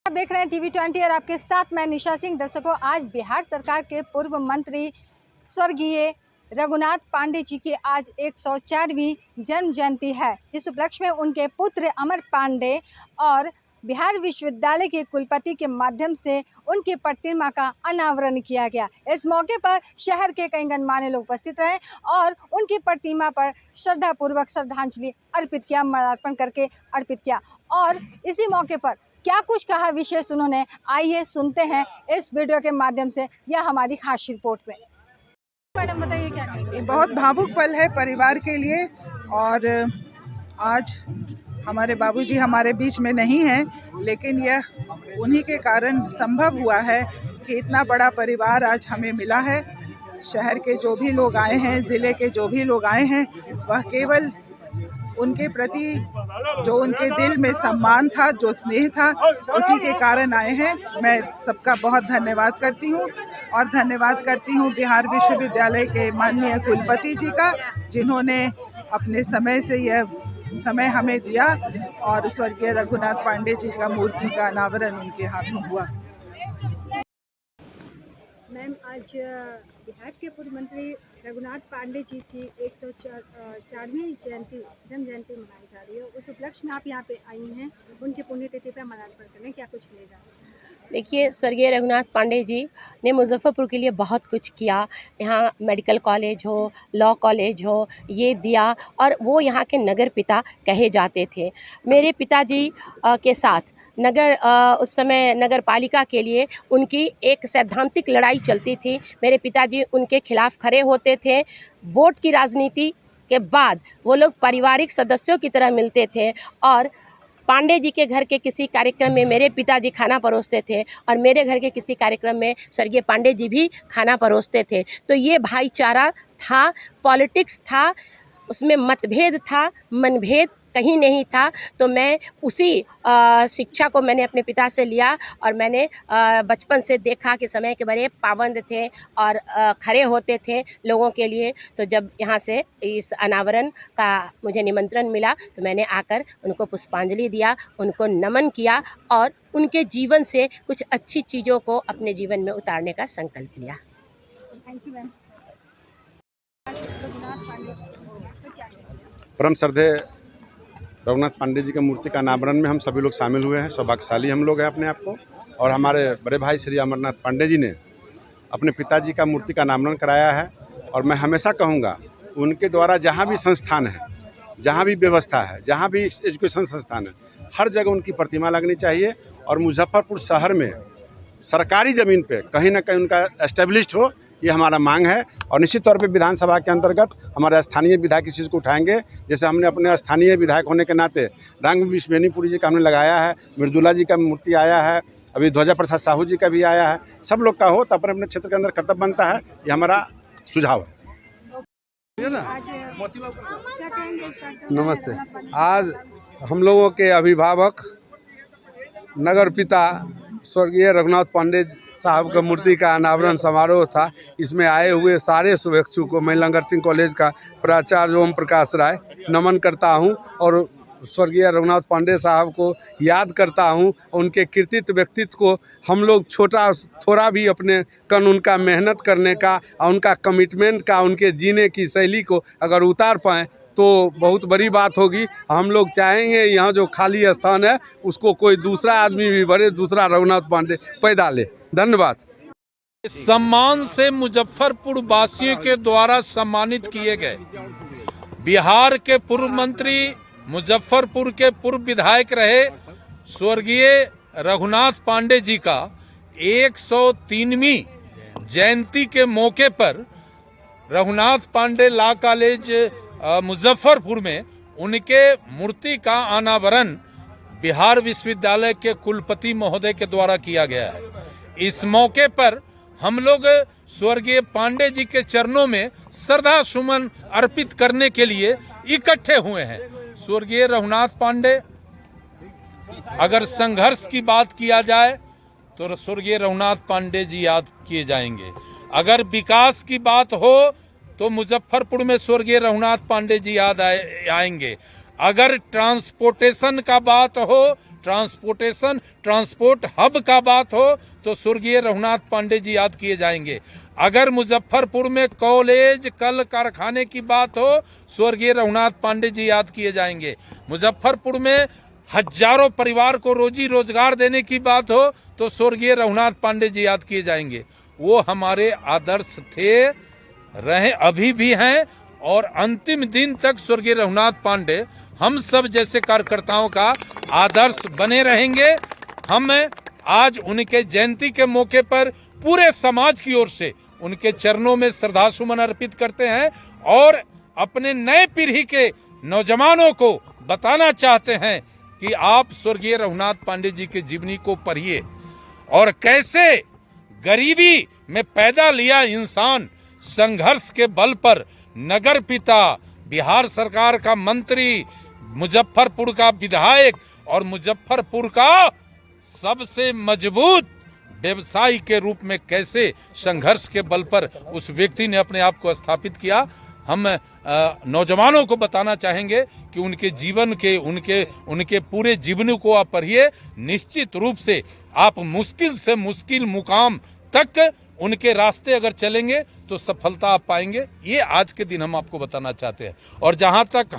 आप देख रहे हैं TV20 और आपके साथ मैं निशा सिंह। दर्शकों, आज बिहार सरकार के पूर्व मंत्री स्वर्गीय रघुनाथ पांडे जी की आज 104वीं जन्म जयंती है, जिस उपलक्ष्य में उनके पुत्र अमर पांडे और बिहार विश्वविद्यालय के कुलपति के माध्यम से उनकी प्रतिमा का अनावरण किया गया। इस मौके पर शहर के कई गणमान्य लोग उपस्थित रहे और उनकी प्रतिमा पर श्रद्धापूर्वक श्रद्धांजलि अर्पित किया, माल्यार्पण करके अर्पित किया। और इसी मौके पर क्या कुछ कहा विशेष उन्होंने, आइए सुनते हैं इस वीडियो के माध्यम से या हमारी खास रिपोर्ट में। मैडम बताइए क्या कहेंगे? ये बहुत भावुक पल है परिवार के लिए और आज हमारे बाबूजी हमारे बीच में नहीं हैं, लेकिन यह उन्हीं के कारण संभव हुआ है कि इतना बड़ा परिवार आज हमें मिला है। शहर के जो भी लोग आए हैं, ज़िले के जो भी लोग आए हैं, वह केवल उनके प्रति जो उनके दिल में सम्मान था, जो स्नेह था, उसी के कारण आए हैं। मैं सबका बहुत धन्यवाद करती हूँ और धन्यवाद करती हूँ बिहार विश्वविद्यालय के माननीय कुलपति जी का, जिन्होंने अपने समय से यह समय हमें दिया और स्वर्गीय रघुनाथ पांडे जी का मूर्ति का अनावरण उनके हाथों हुआ। मैम, आज बिहार के पूर्व मंत्री रघुनाथ पांडे जी की 104वीं जन्म जयंती मनाई जा रही है। उस उपलक्ष्य में आप यहाँ पे आई हैं, उनकी पुण्यतिथि पर माल्यार्पण करने, क्या कुछ मिलेगा? देखिए, स्वर्गीय रघुनाथ पांडे जी ने मुजफ्फरपुर के लिए बहुत कुछ किया। यहाँ मेडिकल कॉलेज हो, लॉ कॉलेज हो, ये दिया और वो यहाँ के नगर पिता कहे जाते थे। मेरे पिताजी के साथ उस समय नगर पालिका के लिए उनकी एक सैद्धांतिक लड़ाई चलती थी। मेरे पिताजी उनके खिलाफ खड़े होते थे। वोट की राजनीति के बाद वो लोग पारिवारिक सदस्यों की तरह मिलते थे और पांडे जी के घर के किसी कार्यक्रम में मेरे पिताजी खाना परोसते थे और मेरे घर के किसी कार्यक्रम में स्वर्गीय पांडे जी भी खाना परोसते थे। तो ये भाईचारा था, पॉलिटिक्स था, उसमें मतभेद था, मनभेद कहीं नहीं था। तो मैं उसी शिक्षा को मैंने अपने पिता से लिया और मैंने बचपन से देखा कि समय के बड़े पाबंद थे और खड़े होते थे लोगों के लिए। तो जब यहाँ से इस अनावरण का मुझे निमंत्रण मिला तो मैंने आकर उनको पुष्पांजलि दिया, उनको नमन किया और उनके जीवन से कुछ अच्छी चीज़ों को अपने जीवन में उतारने का संकल्प लिया। Thank you ma'am. परम श्रद्धेय रघुनाथ पांडे जी के मूर्ति का अनावरण में हम सभी लोग शामिल हुए हैं। सौभाग्यशाली हम लोग हैं अपने आप को। और हमारे बड़े भाई श्री अमरनाथ पांडे जी ने अपने पिताजी का मूर्ति का अनावरण कराया है। और मैं हमेशा कहूँगा उनके द्वारा जहाँ भी संस्थान है, जहाँ भी व्यवस्था है, जहाँ भी एजुकेशन संस्थान है, हर जगह उनकी प्रतिमा लगनी चाहिए। और मुजफ्फरपुर शहर में सरकारी ज़मीन पे कहीं ना कहीं उनका एस्टेब्लिश्ड हो, ये हमारा मांग है। और निश्चित तौर पे विधानसभा के अंतर्गत हमारे स्थानीय विधायक इस चीज़ को उठाएंगे। जैसे हमने अपने स्थानीय विधायक होने के नाते रंग विश्वेनीपुरी जी का हमने लगाया है, मृदुला जी का मूर्ति आया है, अभी ध्वजा प्रसाद साहू जी का भी आया है। सब लोग का हो तो अपने अपने क्षेत्र के अंदर कर्तव्य बनता है, ये हमारा सुझाव है। नमस्ते। आज हम लोगों के अभिभावक नगर पिता स्वर्गीय रघुनाथ पांडे साहब का मूर्ति का अनावरण समारोह था। इसमें आए हुए सारे शुभेच्छुओं को मैं लंगर सिंह कॉलेज का प्राचार्य ओम प्रकाश राय नमन करता हूं और स्वर्गीय रघुनाथ पांडे साहब को याद करता हूं। उनके कृतित्व व्यक्तित्व को हम लोग थोड़ा भी अपने उनका मेहनत करने का और उनका कमिटमेंट का, उनके जीने की शैली को अगर उतार पाएँ तो बहुत बड़ी बात होगी। हम लोग चाहेंगे यहाँ जो खाली स्थान है उसको कोई दूसरा आदमी भी भरे, दूसरा रघुनाथ पांडे पैदा ले। धन्यवाद। सम्मान से मुजफ्फरपुर वासियों के द्वारा सम्मानित किए गए बिहार के पूर्व मंत्री, मुजफ्फरपुर के पूर्व विधायक रहे स्वर्गीय रघुनाथ पांडे जी का 103वीं जयंती के मौके पर रघुनाथ पांडे लॉ कॉलेज मुजफ्फरपुर में उनके मूर्ति का अनावरण बिहार विश्वविद्यालय के कुलपति महोदय के द्वारा किया गया है। इस मौके पर हम लोग स्वर्गीय पांडे जी के चरणों में श्रद्धा सुमन अर्पित करने के लिए इकट्ठे हुए हैं। स्वर्गीय रघुनाथ पांडे, अगर संघर्ष की बात किया जाए तो स्वर्गीय रघुनाथ पांडे जी याद किए जाएंगे। अगर विकास की बात हो तो मुजफ्फरपुर में स्वर्गीय रघुनाथ पांडे जी याद आएंगे। अगर ट्रांसपोर्टेशन का बात हो, ट्रांसपोर्ट हब का बात हो तो स्वर्गीय रघुनाथ पांडे जी याद किए जाएंगे। अगर मुजफ्फरपुर में कॉलेज कल कारखाने की बात हो, स्वर्गीय रघुनाथ पांडे जी याद किए जाएंगे। मुजफ्फरपुर में हजारों परिवार को रोजी रोजगार देने की बात हो तो स्वर्गीय रघुनाथ पांडे जी याद किए जाएंगे। वो हमारे आदर्श थे, रहे, अभी भी हैं और अंतिम दिन तक स्वर्गीय रघुनाथ पांडे हम सब जैसे कार्यकर्ताओं का आदर्श बने रहेंगे। हम आज उनके जयंती के मौके पर पूरे समाज की ओर से उनके चरणों में श्रद्धासुमन अर्पित करते हैं और अपने नए पीढ़ी के नौजवानों को बताना चाहते हैं कि आप स्वर्गीय रघुनाथ पांडे जी के जीवनी को पढ़िए और कैसे गरीबी में पैदा लिया इंसान संघर्ष के बल पर नगर पिता, बिहार सरकार का मंत्री, मुजफ्फरपुर का विधायक और मुजफ्फरपुर का सबसे मजबूत व्यवसायी के रूप में कैसे संघर्ष के बल पर उस व्यक्ति ने अपने आप को स्थापित किया। हम नौजवानों को बताना चाहेंगे कि उनके जीवन के उनके पूरे जीवन को आप पढ़िए। निश्चित रूप से आप मुश्किल से मुश्किल मुकाम तक उनके रास्ते अगर चलेंगे तो सफलता आप पाएंगे। ये आज के दिन हम आपको बताना चाहते हैं। और जहां तक